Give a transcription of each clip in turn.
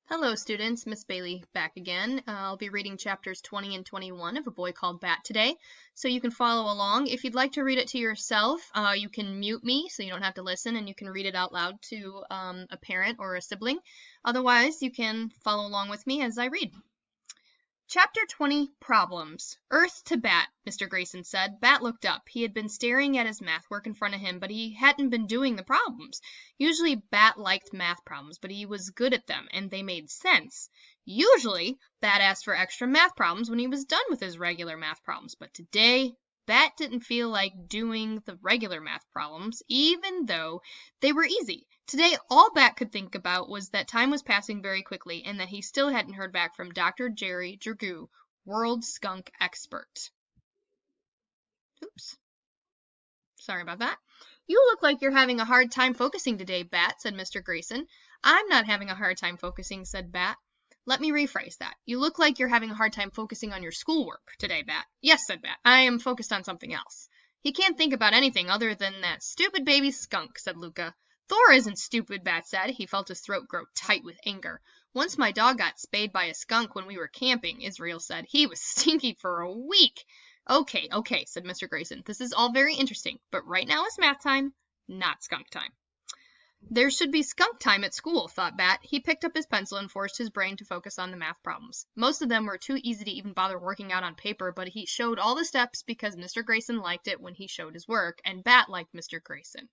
Hello students, Miss Bailey back again. I'll be reading chapters 20 and 21 of A Boy Called Bat today, so you can follow along. If you'd like to read it to yourself, you can mute me so you don't have to listen, and you can read it out loud to a parent or a sibling. Otherwise, you can follow along with me as I read. Chapter 20, Problems. Earth to Bat, Mr. Grayson said. Bat looked up. He had been staring at his math work in front of him, but he hadn't been doing the problems. Usually Bat liked math problems, but he was good at them, and they made sense. Usually, Bat asked for extra math problems when he was done with his regular math problems, but today, Bat didn't feel like doing the regular math problems, even though they were easy. Today, all Bat could think about was that time was passing very quickly and that he still hadn't heard back from Dr. Jerry Dragoo, world skunk expert. Oops. Sorry about that. You look like you're having a hard time focusing today, Bat, said Mr. Grayson. I'm not having a hard time focusing, said Bat. Let me rephrase that. You look like you're having a hard time focusing on your schoolwork today, Bat. Yes, said Bat. I am focused on something else. He can't think about anything other than that stupid baby skunk, said Luca. Thor isn't stupid, Bat said. He felt his throat grow tight with anger. Once my dog got spayed by a skunk when we were camping, Israel said. He was stinky for a week. Okay, said Mr. Grayson. This is all very interesting, but right now is math time, not skunk time. There should be skunk time at school, thought Bat. He picked up his pencil and forced his brain to focus on the math problems. Most of them were too easy to even bother working out on paper, but he showed all the steps because Mr. Grayson liked it when he showed his work, and Bat liked Mr. Grayson.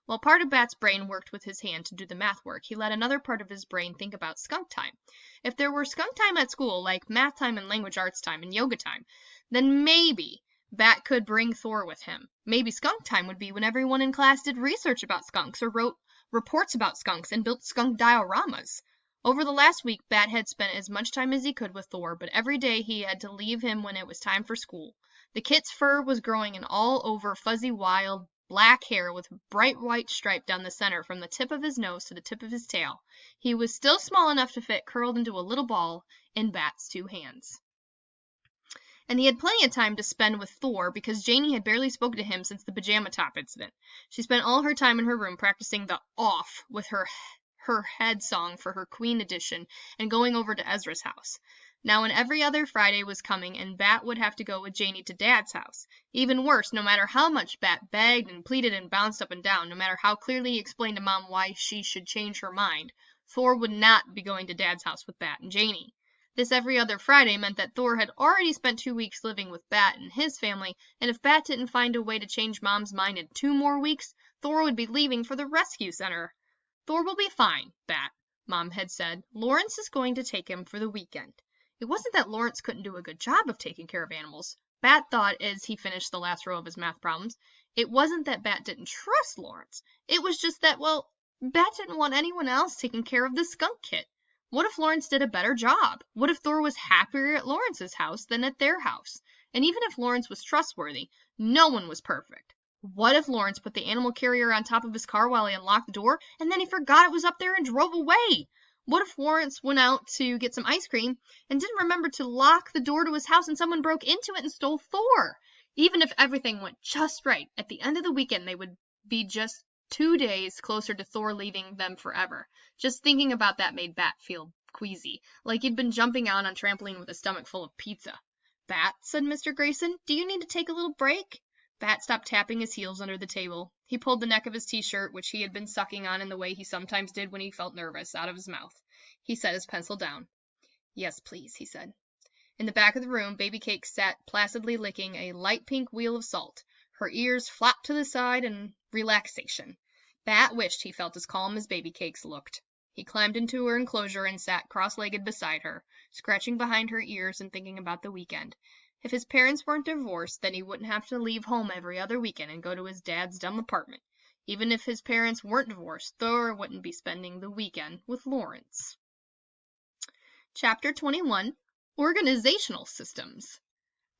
While part of Bat's brain worked with his hand to do the math work, he let another part of his brain think about skunk time. If there were skunk time at school, like math time and language arts time and yoga time, then maybe Bat could bring Thor with him. Maybe skunk time would be when everyone in class did research about skunks or wrote reports about skunks and built skunk dioramas. Over the last week, Bat had spent as much time as he could with Thor, but every day he had to leave him when it was time for school. The kit's fur was growing in all over fuzzy, wild, black hair with a bright white stripe down the center from the tip of his nose to the tip of his tail. He was still small enough to fit curled into a little ball in Bat's two hands. And he had plenty of time to spend with Thor because Janie had barely spoken to him since the pajama top incident. She spent all her time in her room practicing the off with her head song for her Queen edition and going over to Ezra's house. Now and every other Friday was coming, and Bat would have to go with Janie to Dad's house. Even worse, no matter how much Bat begged and pleaded and bounced up and down, no matter how clearly he explained to Mom why she should change her mind, Thor would not be going to Dad's house with Bat and Janie. This every other Friday meant that Thor had already spent 2 weeks living with Bat and his family, and if Bat didn't find a way to change Mom's mind in 2 more weeks, Thor would be leaving for the rescue center. Thor will be fine, Bat, Mom had said. Lawrence is going to take him for the weekend. It wasn't that Lawrence couldn't do a good job of taking care of animals. Bat thought as he finished the last row of his math problems. It wasn't that Bat didn't trust Lawrence. It was just that, well, Bat didn't want anyone else taking care of the skunk kit. What if Lawrence did a better job? What if Thor was happier at Lawrence's house than at their house? And even if Lawrence was trustworthy, no one was perfect. What if Lawrence put the animal carrier on top of his car while he unlocked the door, and then he forgot it was up there and drove away? What if Lawrence went out to get some ice cream and didn't remember to lock the door to his house and someone broke into it and stole Thor? Even if everything went just right, at the end of the weekend they would be just 2 days closer to Thor leaving them forever. Just thinking about that made Bat feel queasy, like he'd been jumping out on trampoline with a stomach full of pizza. Bat, said Mr. Grayson, do you need to take a little break? Bat stopped tapping his heels under the table. He pulled the neck of his t-shirt, which he had been sucking on in the way he sometimes did when he felt nervous, out of his mouth. He set his pencil down. Yes, please, he said. In the back of the room, Baby Cake sat placidly licking a light pink wheel of salt. Her ears flapped to the side in relaxation. Bat wished he felt as calm as Baby Cake's looked. He climbed into her enclosure and sat cross-legged beside her, scratching behind her ears and thinking about the weekend. If his parents weren't divorced, then he wouldn't have to leave home every other weekend and go to his dad's dumb apartment. Even if his parents weren't divorced, Thor wouldn't be spending the weekend with Lawrence. Chapter 21, Organizational Systems.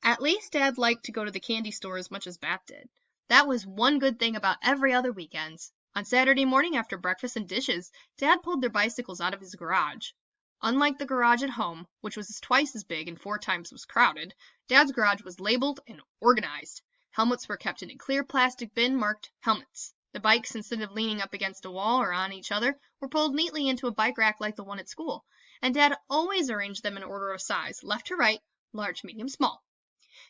At least Dad liked to go to the candy store as much as Bat did. That was one good thing about every other weekends. On Saturday morning after breakfast and dishes, Dad pulled their bicycles out of his garage. Unlike the garage at home, which was twice as big and 4 times as crowded, Dad's garage was labeled and organized. Helmets were kept in a clear plastic bin marked helmets. The bikes, instead of leaning up against a wall or on each other, were pulled neatly into a bike rack like the one at school, and Dad always arranged them in order of size, left to right, large, medium, small.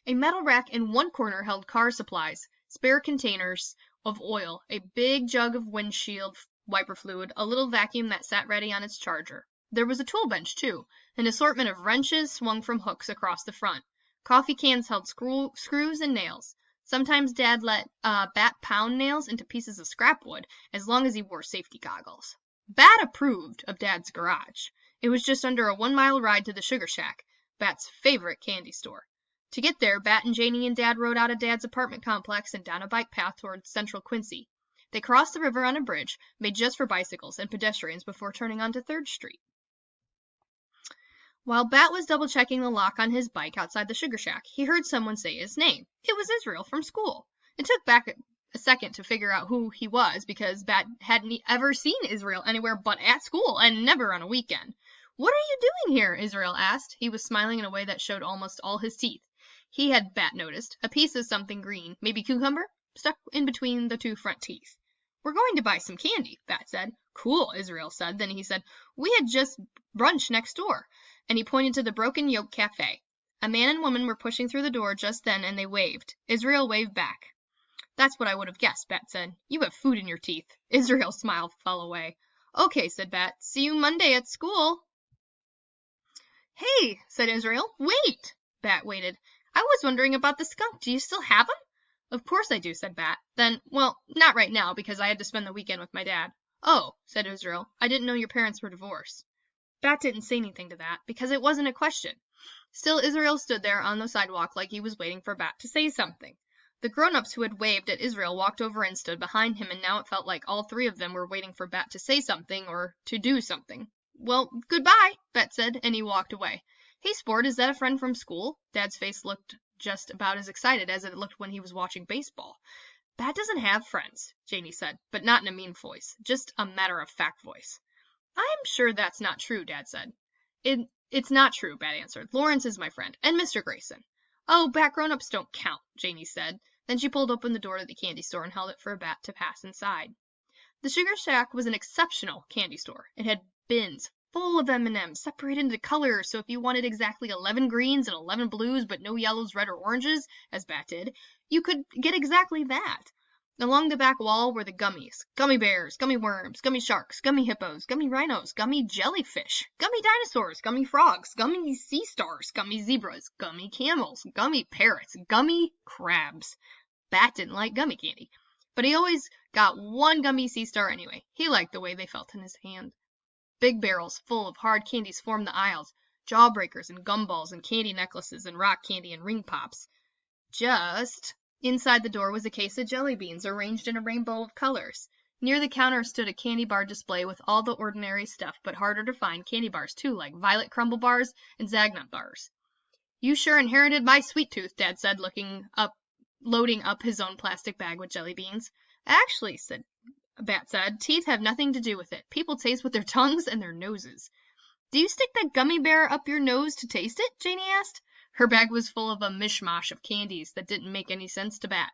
A metal rack in one corner held car supplies, spare containers of oil, a big jug of windshield wiper fluid, a little vacuum that sat ready on its charger. There was a tool bench, too, an assortment of wrenches swung from hooks across the front. Coffee cans held screws and nails. Sometimes Dad let Bat pound nails into pieces of scrap wood, as long as he wore safety goggles. Bat approved of Dad's garage. It was just under a 1-mile ride to the Sugar Shack, Bat's favorite candy store. To get there, Bat and Janie and Dad rode out of Dad's apartment complex and down a bike path toward Central Quincy. They crossed the river on a bridge, made just for bicycles and pedestrians, before turning onto 3rd Street. While Bat was double-checking the lock on his bike outside the Sugar Shack, he heard someone say his name. It was Israel from school. It took Bat a second to figure out who he was, because Bat hadn't ever seen Israel anywhere but at school, and never on a weekend. "What are you doing here?" Israel asked. He was smiling in a way that showed almost all his teeth. He had, Bat noticed, a piece of something green, maybe cucumber, stuck in between the 2 front teeth. "We're going to buy some candy," Bat said. "Cool," Israel said. Then he said, "We had just brunch next door," and he pointed to the Broken Yoke Cafe. A man and woman were pushing through the door just then, and they waved. Israel waved back. "That's what I would have guessed," Bat said. "You have food in your teeth." Israel's smile fell away. "Okay," said Bat. "See you Monday at school." "Hey," said Israel. "Wait." Bat waited. "I was wondering about the skunk. Do you still have him?" "Of course I do," said Bat. Then, "Well, not right now, because I had to spend the weekend with my dad." "Oh," said Israel. "I didn't know your parents were divorced." Bat didn't say anything to that, because it wasn't a question. Still, Israel stood there on the sidewalk like he was waiting for Bat to say something. The grown-ups who had waved at Israel walked over and stood behind him, and now it felt like all 3 of them were waiting for Bat to say something or to do something. "Well, goodbye," Bat said, and he walked away. "Hey, Sport, is that a friend from school?" Dad's face looked just about as excited as it looked when he was watching baseball. "Bat doesn't have friends," Janie said, but not in a mean voice, just a matter-of-fact voice. "I'm sure that's not true," Dad said. It's not true," Bat answered. "Lawrence is my friend, and Mr. Grayson." "Oh, Bat grown-ups don't count," Janie said. Then she pulled open the door to the candy store and held it for Bat to pass inside. The Sugar Shack was an exceptional candy store. It had bins full of M&Ms, separated into colors, so if you wanted exactly 11 greens and 11 blues, but no yellows, red, or oranges, as Bat did, you could get exactly that. Along the back wall were the gummies: gummy bears, gummy worms, gummy sharks, gummy hippos, gummy rhinos, gummy jellyfish, gummy dinosaurs, gummy frogs, gummy sea stars, gummy zebras, gummy camels, gummy parrots, gummy crabs. Bat didn't like gummy candy, but he always got one gummy sea star anyway. He liked the way they felt in his hand. Big barrels full of hard candies formed the aisles: jawbreakers and gumballs and candy necklaces and rock candy and ring pops. Just inside the door was a case of jelly beans arranged in a rainbow of colors. Near the counter stood a candy bar display with all the ordinary stuff, but harder to find candy bars too, like Violet Crumble bars and Zagnut bars. "You sure inherited my sweet tooth," Dad said, loading up his own plastic bag with jelly beans. "Actually," Bat said, "teeth have nothing to do with it. People taste with their tongues and their noses." "Do you stick that gummy bear up your nose to taste it?" Janie asked. Her bag was full of a mishmash of candies that didn't make any sense to Bat.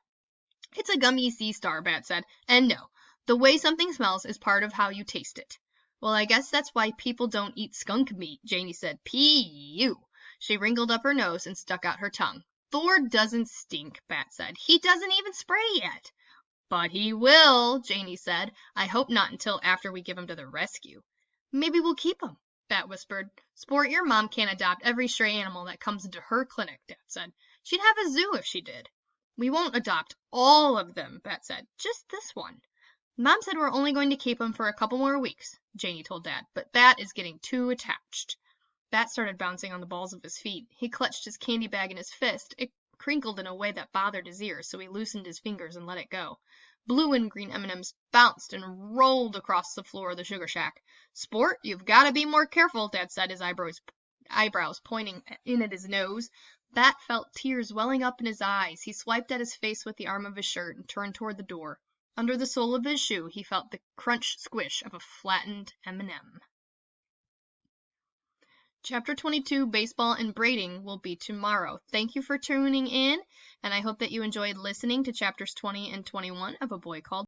"It's a gummy sea star," Bat said, "and no, the way something smells is part of how you taste it." "Well, I guess that's why people don't eat skunk meat," Janie said. "Pee-you." She wrinkled up her nose and stuck out her tongue. "Thor doesn't stink," Bat said. "He doesn't even spray yet." "But he will," Janie said. "I hope not until after we give him to the rescue." "Maybe we'll keep him," Bat whispered. "Sport, your mom can't adopt every stray animal that comes into her clinic," Dad said. "She'd have a zoo if she did." "We won't adopt all of them," Bat said. "Just this one." "Mom said we're only going to keep him for a couple more weeks," Janie told Dad, "but Bat is getting too attached." Bat started bouncing on the balls of his feet. He clutched his candy bag in his fist. It crinkled in a way that bothered his ears, so he loosened his fingers and let it go. Blue and green M&Ms bounced and rolled across the floor of the Sugar Shack. "Sport, you've got to be more careful," Dad said, his eyebrows pointing in at his nose. Bat felt tears welling up in his eyes. He swiped at his face with the arm of his shirt and turned toward the door. Under the sole of his shoe, he felt the crunch squish of a flattened M&M. Chapter 22, Baseball and Braiding, will be tomorrow. Thank you for tuning in, and I hope that you enjoyed listening to chapters 20 and 21 of A Boy Called